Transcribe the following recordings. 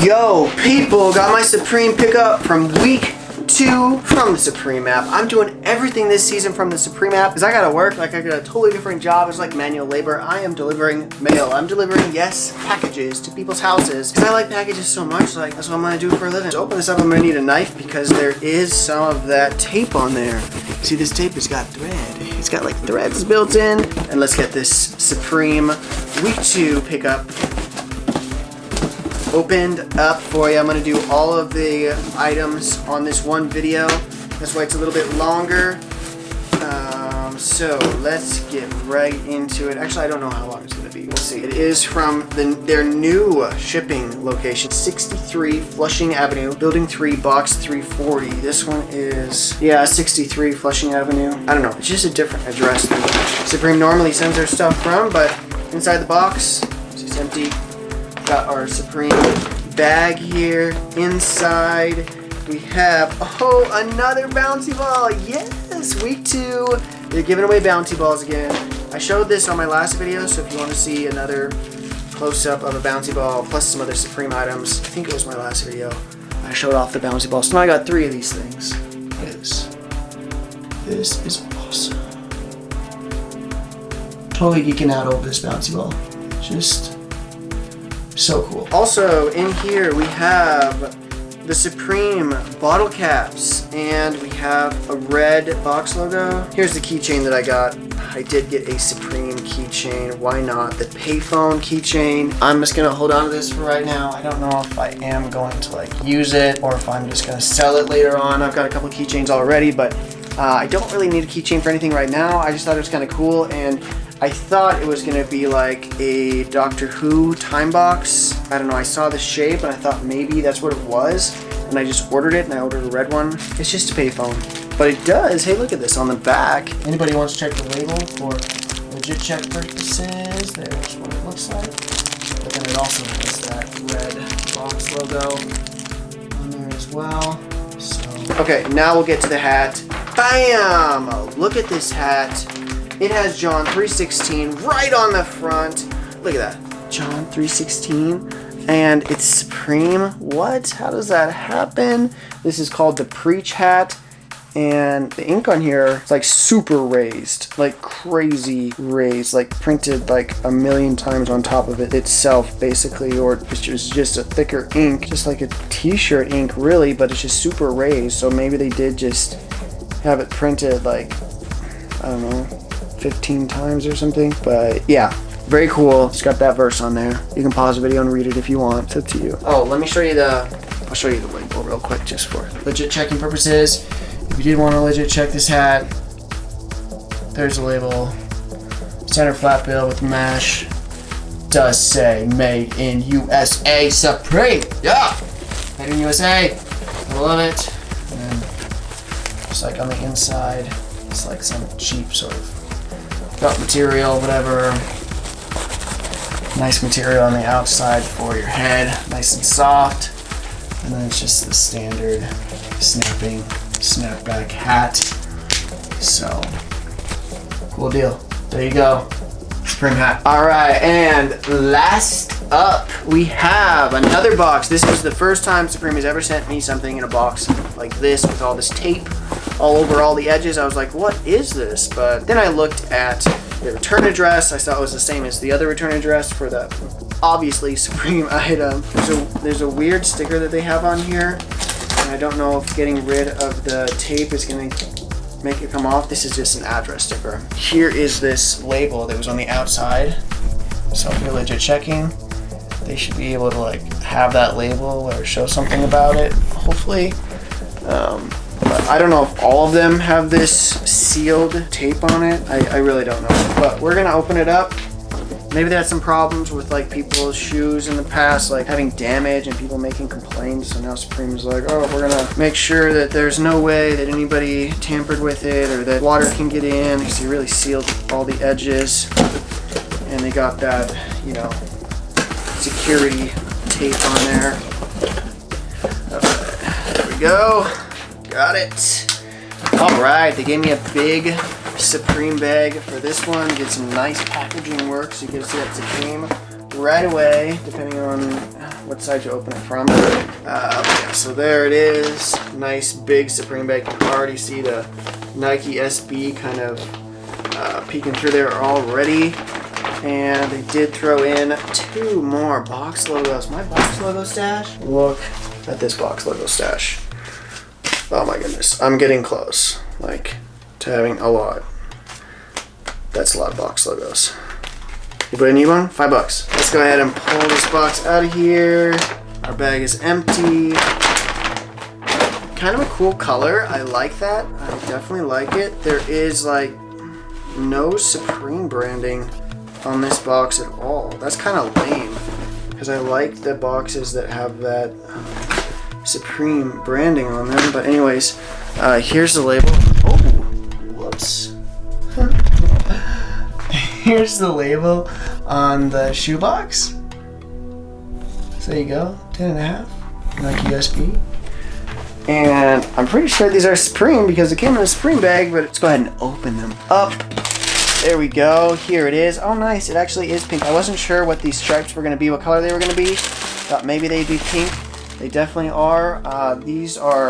Yo, people, got my Supreme pickup from week 2 from the Supreme app. I'm doing everything this season from the Supreme app because I gotta work. Like, I got a totally different job. It's like manual labor. I am delivering mail. I'm delivering, yes, packages to people's houses because I like packages so much. Like, that's what I'm gonna do for a living. To open this up, I'm gonna need a knife because there is some of that tape on there. See, this tape has got thread. It's got like threads built in. And let's get this Supreme week 2 pickup opened up for you. I'm going to do all of the items on this one video. That's why it's a little bit longer. So let's get right into it. Actually, I don't know how long it's going to be. We'll see. It is from their new shipping location, 63 Flushing Avenue, Building 3, Box 340. This one is, yeah, 63 Flushing Avenue. I don't know. It's just a different address than Supreme normally sends their stuff from, but inside the box, it's just empty. Got our Supreme bag here. Inside we have, oh, another bouncy ball. Yes, week 2. They're giving away bouncy balls again. I showed this on my last video, so if you want to see another close-up of a bouncy ball plus some other Supreme items, I think it was my last video, I showed off the bouncy balls. So now I got 3 of these things. Look at this. This is awesome. Totally geeking out over this bouncy ball. Just so cool. Also, in here we have the Supreme bottle caps, and we have a red box logo. Here's the keychain that I got. I did get a Supreme keychain. Why not? The Payphone keychain. I'm just gonna hold on to this for right now. I don't know if I am going to like use it or if I'm just gonna sell it later on. I've got a couple keychains already, but I don't really need a keychain for anything right now. I just thought it was kind of cool, and I thought it was gonna be like a Doctor Who time box. I don't know, I saw the shape and I thought maybe that's what it was, and I just ordered it, and I ordered a red one. It's just a Payphone, but it does, hey, look at this on the back. Anybody wants to check the label for legit check purposes, there's what it looks like. But then it also has that red box logo on there as well. So, okay, now we'll get to the hat. Bam! Look at this hat. It has John 3:16 right on the front. Look at that. John 3:16. And it's Supreme. What? How does that happen? This is called the Preach hat. And the ink on here is like super raised. Like crazy raised. Like printed like a million times on top of it itself, basically. Or it's just a thicker ink. Just like a t-shirt ink, really. But it's just super raised. So maybe they did just have it printed like, I don't know, 15 times or something. But yeah, very cool. It's got that verse on there. You can pause the video and read it if you want. It's up to you. Oh, let me show you I'll show you the label real quick just for legit checking purposes. If you did want to legit check this hat, there's a label. Center flat bill with mesh. Does say made in USA Supreme. Yeah! Made in USA. I love it. And then just like on the inside, it's like some cheap sort of felt material, whatever. Nice material on the outside for your head, nice and soft. And then it's just the standard snapping snapback hat. So, cool deal. There you go. Supreme hat. Alright, and last up, we have another box. This is the first time Supreme has ever sent me something in a box like this with all this tape all over all the edges. I was like, what is this? But then I looked at the return address. I saw it was the same as the other return address for the obviously Supreme item. There's a weird sticker that they have on here, and I don't know if getting rid of the tape is going to make it come off. This is just an address sticker. Here is this label that was on the outside. So if you're legit checking, they should be able to like have that label or show something about it, hopefully. But I don't know if all of them have this sealed tape on it. I really don't know. But we're gonna open it up. Maybe they had some problems with like people's shoes in the past, like having damage and people making complaints. So now Supreme is like, oh, we're gonna make sure that there's no way that anybody tampered with it or that water can get in. Because they really sealed all the edges. And they got that, you know, security tape on there. There we go. Got it. Alright, they gave me a big Supreme bag for this one. Did some nice packaging work so you get to see that Supreme right away, depending on what side you open it from. Yeah, so there it is. Nice big Supreme bag. You can already see the Nike SB kind of peeking through there already. And they did throw in 2 more box logos. My box logo stash? Look at this box logo stash. Oh my goodness. I'm getting close, like, to having a lot. That's a lot of box logos. Anybody need one? $5. Let's go ahead and pull this box out of here. Our bag is empty. Kind of a cool color. I like that. I definitely like it. There is like no Supreme branding on this box at all. That's kind of lame because I like the boxes that have that Supreme branding on them. But anyways, here's the label. Oh, whoops. Here's the label on the shoebox. So there you go, 10.5, Nike SB. And I'm pretty sure these are Supreme because it came in a Supreme bag, but let's go ahead and open them up. There we go, here it is. Oh nice, it actually is pink. I wasn't sure what these stripes were gonna be, what color they were gonna be. Thought maybe they'd be pink. They definitely are. These are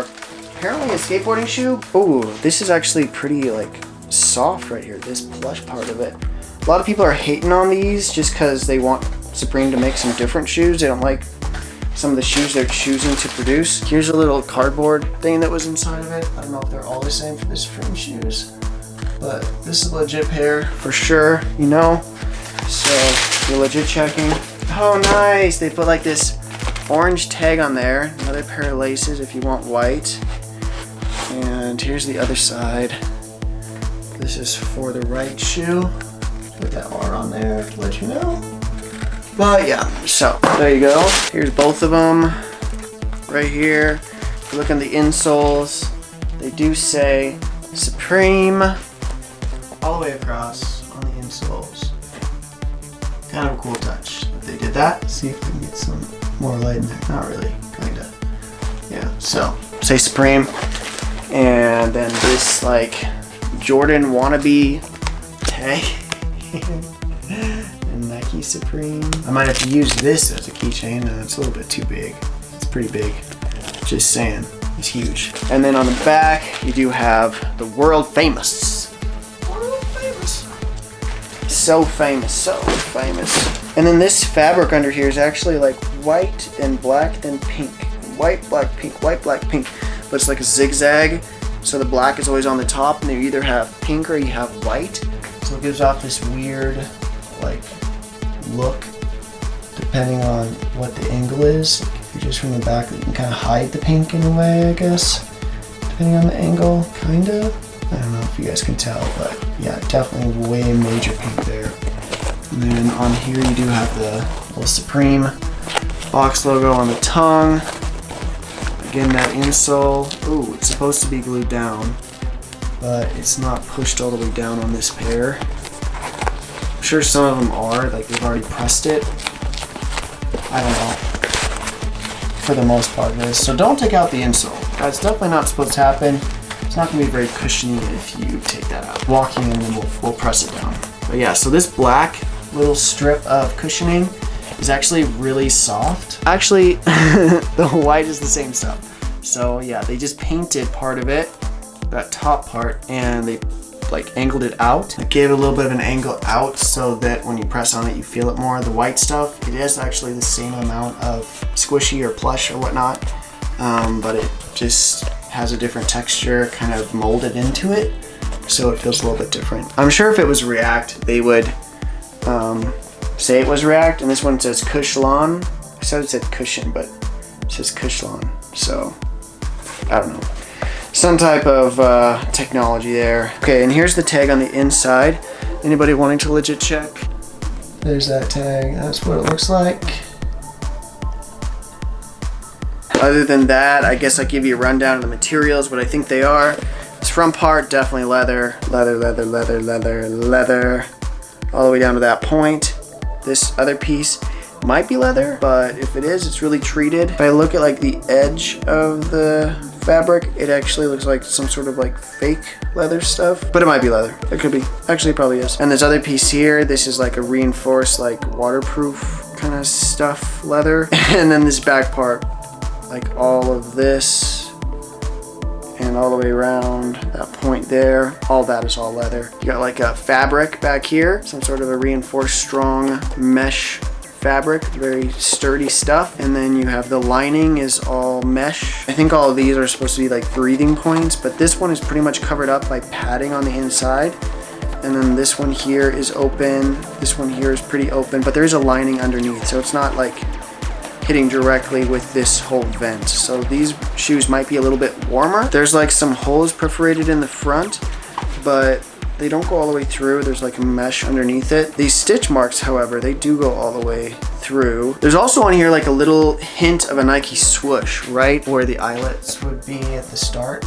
apparently a skateboarding shoe. Oh, this is actually pretty like soft right here, this plush part of it. A lot of people are hating on these just because they want Supreme to make some different shoes. They don't like some of the shoes they're choosing to produce. Here's a little cardboard thing that was inside of it. I don't know if they're all the same for the Supreme shoes, but this is a legit pair for sure, you know? So you're legit checking. Oh nice, they put like this orange tag on there. Another pair of laces if you want white. And here's the other side. This is for the right shoe. Put that R on there to let you know. But yeah, so there you go. Here's both of them right here. If you look on the insoles, they do say Supreme all the way across on the insoles. Kind of a cool touch that they did that. Let's see if we can get some more light in there. Not really, kinda. Yeah, so say Supreme. And then this like Jordan wannabe tag. And Nike Supreme. I might have to use this as a keychain. It's a little bit too big. It's pretty big. Just saying. It's huge. And then on the back, you do have the world famous. World famous. So famous, so famous. And then this fabric under here is actually like white and black, then pink. White, black, pink, white, black, pink. But it's like a zigzag. So the black is always on the top, and you either have pink or you have white. So it gives off this weird, like, look, depending on what the angle is. Like if you're just from the back, you can kind of hide the pink in a way, I guess, depending on the angle, kind of. I don't know if you guys can tell, but yeah, definitely way major pink there. And then on here you do have the little Supreme box logo on the tongue. Again, that insole. Ooh, it's supposed to be glued down, but it's not pushed all the way down on this pair. I'm sure some of them are, like they've already pressed it. I don't know. For the most part it is. So don't take out the insole. That's definitely not supposed to happen. It's not going to be very cushiony if you take that out. Walking in, then we'll press it down. But yeah, so this black little strip of cushioning is actually really soft. Actually, the white is the same stuff. So yeah, they just painted part of it, that top part, and they like angled it out. It gave it a little bit of an angle out so that when you press on it, you feel it more. The white stuff, it is actually the same amount of squishy or plush or whatnot, but it just has a different texture kind of molded into it. So it feels a little bit different. I'm sure if it was React, they would say it was React, and this one says Cushlon. I said it said cushion, but it says Cushlon. So I don't know. Some type of technology there. Okay, and here's the tag on the inside. Anybody wanting to legit check? There's that tag. That's what it looks like. Other than that, I guess I'll give you a rundown of the materials, what I think they are. This front part, definitely leather, leather, leather, leather, leather, leather, all the way down to that point. This other piece might be leather, but if it is, it's really treated. If I look at like the edge of the fabric, it actually looks like some sort of like fake leather stuff, but it might be leather. It could be. Actually, it probably is. And this other piece here, this is like a reinforced, like waterproof kind of stuff leather. And then this back part, like all of this and all the way around that point there, all that is all leather. You got like a fabric back here, some sort of a reinforced strong mesh fabric, very sturdy stuff. And then you have the lining is all mesh. I think all of these are supposed to be like breathing points, but this one is pretty much covered up by padding on the inside. And then this one here is open. This one here is pretty open, but there is a lining underneath, so it's not like hitting directly with this whole vent. So these shoes might be a little bit warmer. There's like some holes perforated in the front, but they don't go all the way through. There's like a mesh underneath it. These stitch marks, however, they do go all the way through. There's also on here like a little hint of a Nike swoosh right where the eyelets would be at the start.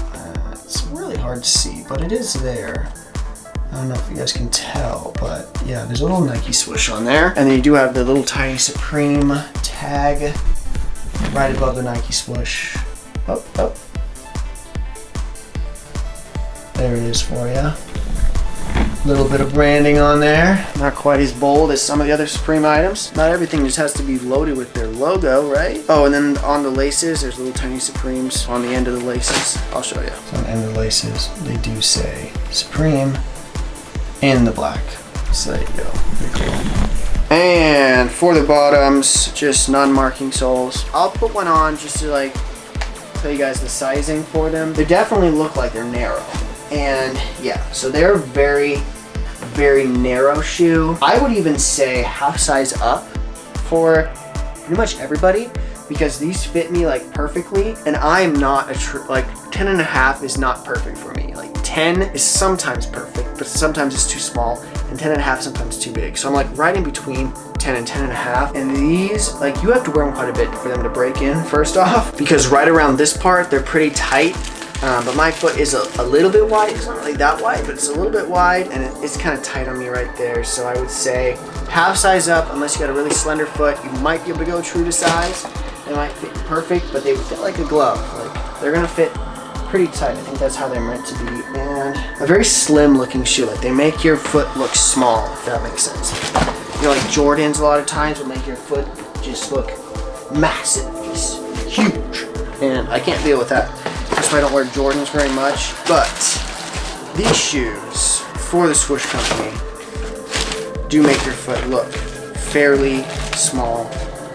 It's really hard to see, but it is there. I don't know if you guys can tell, but yeah, there's a little Nike swoosh on there. And then you do have the little tiny Supreme tag right above the Nike swoosh. Oh, oh. There it is for you. Little bit of branding on there. Not quite as bold as some of the other Supreme items. Not everything just has to be loaded with their logo, right? Oh, and then on the laces, there's little tiny Supremes on the end of the laces. I'll show you. So on the end of the laces, they do say Supreme in the black. So there you go. Pretty cool. And for the bottoms, just non-marking soles. I'll put one on just to like show you guys the sizing for them. They definitely look like they're narrow. And yeah, so they're very, very narrow shoe. I would even say half size up for pretty much everybody, because these fit me like perfectly, and I'm not like 10 and a half is not perfect for me. Like 10 is sometimes perfect, but sometimes it's too small, and 10 and a half sometimes too big. So I'm like right in between 10 and 10 and a half. And these, like you have to wear them quite a bit for them to break in first off, because right around this part, they're pretty tight. But my foot is a little bit wide. It's not really that wide, but it's a little bit wide, and it's kind of tight on me right there. So I would say half size up, unless you got a really slender foot. You might be able to go true to size. They might fit perfect, but they would fit like a glove. Like they're gonna fit pretty tight. I think that's how they're meant to be. And a very slim looking shoe. Like they make your foot look small, if that makes sense. You know, like Jordans a lot of times will make your foot just look massive, just huge. And I can't deal with that. That's why I don't wear Jordans very much. But these shoes for the Swoosh Company do make your foot look fairly small,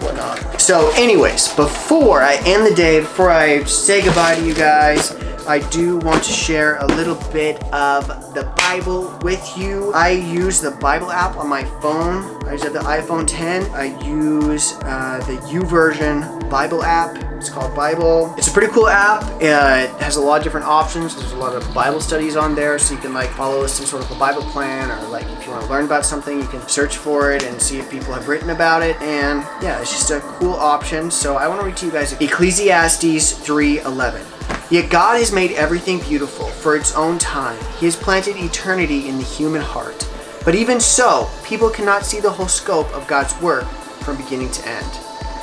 whatnot. So anyways, before I end the day, before I say goodbye to you guys, I do want to share a little bit of the Bible with you. I use the Bible app on my phone. I use the iPhone 10. I use the YouVersion Bible app. It's called Bible. It's a pretty cool app. It has a lot of different options. There's a lot of Bible studies on there, so you can like follow some sort of a Bible plan, or like if you want to learn about something, you can search for it and see if people have written about it. And yeah, it's just a cool option. So I want to read to you guys Ecclesiastes 3:11. Yet God has made everything beautiful for its own time. He has planted eternity in the human heart. But even so, people cannot see the whole scope of God's work from beginning to end.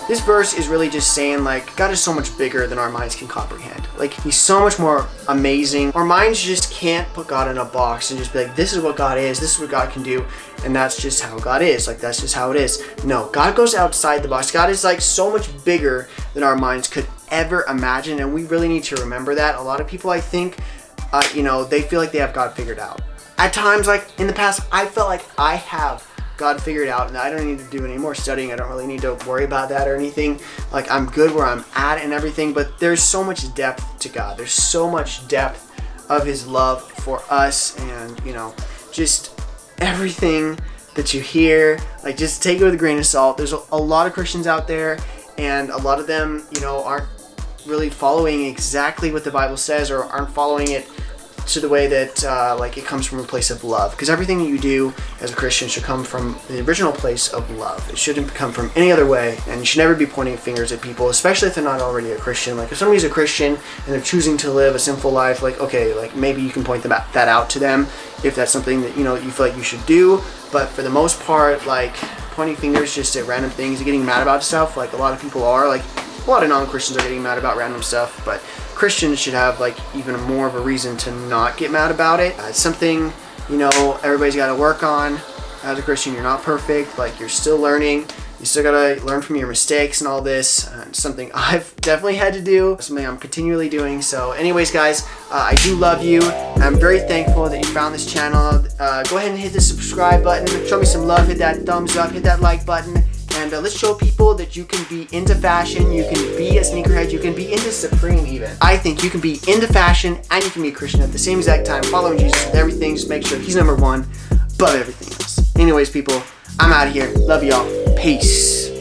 This verse is really just saying like God is so much bigger than our minds can comprehend. Like he's so much more amazing. Our minds just can't put God in a box and just be like, this is what God is, this is what God can do, and that's just how God is. Like that's just how it is. No, God goes outside the box. God is like so much bigger than our minds could ever imagine, and we really need to remember that. A lot of people, I think, they feel like they have God figured out. At times, like in the past, I felt like I have God figured out and I don't need to do any more studying. I don't really need to worry about that or anything. Like I'm good where I'm at and everything, but there's so much depth to God. There's so much depth of his love for us, and just everything that you hear, like just take it with a grain of salt. There's a lot of Christians out there, and a lot of them, aren't really following exactly what the Bible says, or aren't following it to the way that it comes from a place of love, because everything that you do as a Christian should come from the original place of love. It shouldn't come from any other way, and you should never be pointing fingers at people, especially if they're not already a Christian. Like if somebody's a Christian and they're choosing to live a sinful life, like okay, like maybe you can point that out to them if that's something that you feel like you should do. But for the most part, like pointing fingers just at random things and getting mad about stuff, like a lot of people are, like a lot of non-Christians are getting mad about random stuff, but Christians should have like even more of a reason to not get mad about it. It's something, everybody's got to work on. As a Christian, you're not perfect. Like you're still learning. You still gotta learn from your mistakes and all this. Something I've definitely had to do, something I'm continually doing. So anyways, guys, I do love you. I'm very thankful that you found this channel. Go ahead and hit the subscribe button. Show me some love. Hit that thumbs up. Hit that like button. And let's show people that you can be into fashion, you can be a sneakerhead, you can be into Supreme even. I think you can be into fashion and you can be a Christian at the same exact time, following Jesus with everything. Just make sure he's number one above everything else. Anyways, people, I'm out of here. Love y'all. Peace.